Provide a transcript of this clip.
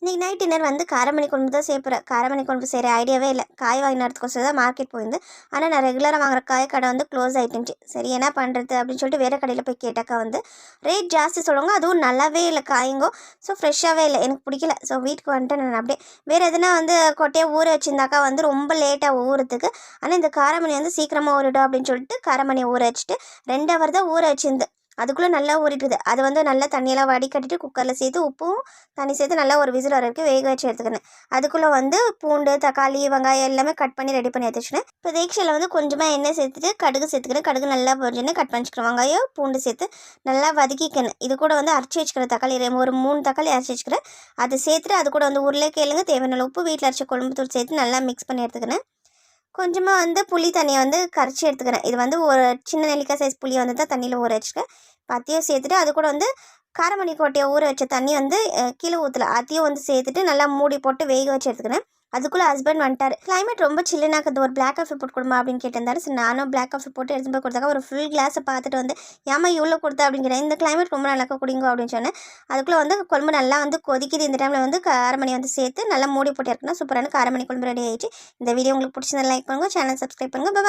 இன்றைக்கி night dinner வந்து காரமணி குழம்பு தான் செய்யப்போகிறேன். காரமணி குழம்பு செய்கிற ஐடியாவே இல்லை. காய் வாங்கினதுக்கோசரம் தான் மார்க்கெட் போயிருந்து. ஆனால் நான் ரெகுலராக வாங்குற காய் கடை வந்து க்ளோஸ் ஆகிட்டுருந்துச்சு. சரி என்ன பண்ணுறது அப்படின்னு சொல்லிட்டு வேறு கடையில் போய் கேட்டாக்கா வந்து ரேட் ஜாஸ்தி சொல்லுவாங்க. அதுவும் நல்லாவே இல்லை காய்ங்கோ. ஸோ ஃப்ரெஷ்ஷாகவே இல்லை, எனக்கு பிடிக்கல. ஸோ வீட்டுக்கு வந்துட்டு நான் அப்படியே வேறு எதுனா வந்து கொட்டையாக ஊற வச்சுருந்தாக்கா வந்து ரொம்ப லேட்டாக ஊறுறதுக்கு. ஆனால் இந்த காரமணி வந்து சீக்கிரமாக ஊறிடும் அப்படின்னு சொல்லிட்டு காரமணியை ஊற வச்சுட்டு 2 ஹவர் தான் ஊற வச்சுருந்து. அதுக்குள்ளே நல்லா ஊறிட்டுது. அது வந்து நல்லா தண்ணியெல்லாம் வடிகட்டிட்டு குக்கரில் சேர்த்து உப்பும் தண்ணி சேர்த்து நல்லா ஒரு விசில் வர வரைக்கும் வேக வச்சு எடுத்துக்கினேன். அதுக்குள்ளே வந்து பூண்டு, தக்காளி, வெங்காயம் எல்லாமே கட் பண்ணி ரெடி பண்ணி எடுத்துச்சுனேன். இப்போ தேக்ஷியில் வந்து கொஞ்சமாக எண்ணெய் சேர்த்துட்டு கடுகு சேர்த்துக்கிறேன். கடுகு நல்லா பொரிஞ்சுன்னு கட் பண்ணி வச்சுக்கிறேன். வெங்காயம் பூண்டு சேர்த்து நல்லா வதக்கிக்கணும். இது கூட வந்து அரைச்சி வச்சுக்கிறேன் தக்காளி ஒரு 3 தக்காளி அரைச்சி வச்சுக்கிறேன். அதை சேர்த்துட்டு அது கூட வந்து உருளைக்கிழங்கு தேவையான உப்பு வீட்டில் அரைச்ச குழம்பு தூள் சேர்த்து நல்லா மிக்ஸ் பண்ணி எடுத்துக்கினேன். கொஞ்சமாக வந்து புளி தண்ணியை வந்து கரைச்சி எடுத்துக்கிறேன். இது வந்து ஒரு சின்ன நெல்லிக்காய் சைஸ் புளியை வந்து தான் தண்ணியில் ஊற வச்சுருக்கேன். அதையும் சேர்த்துட்டு அது கூட வந்து காரமணி கோட்டையை ஊற வச்ச தண்ணி வந்து கீழே ஊற்றல, அதையும் வந்து சேர்த்துட்டு நல்லா மூடி போட்டு வேக வச்சு எடுத்துக்கிறேன். அதுக்குள்ளே ஹஸ்பண்ட் வந்துட்டார். கிளைமேட் ரொம்ப சில்லுனாக்குது, ஒரு பிளாக் காஃபி போட்டு கொடுமா அப்படின்னு கேட்டிருந்தாரு. சரி நானும் பிளாக் காஃபி போட்டு எடுத்து போய் கொடுத்தாக்கா ஒரு ஃபுல் கிளாஸை பார்த்துட்டு வந்து ஏமா இவ்வளோ கொடுத்தா அப்படிங்கிறேன். இந்த கிளைமேட் ரொம்ப நல்லா குடிங்க அப்படின்னு சொன்னேன். அதுக்குள்ளே வந்து குழம்பு நல்லா வந்து கொதிக்குது. இந்த டைமில் வந்து காரமணி வந்து சேர்த்து நல்லா மூடி போட்டு இருக்குன்னா சூப்பரான காரமணி குழம்பு ரெடி ஆகிடுச்சு. இந்த வீடியோ உங்களுக்கு பிடிச்சதை லைக் பண்ணுங்கள், சேனல் சப்ஸ்கிரைப் பண்ணுங்கள். பாய்.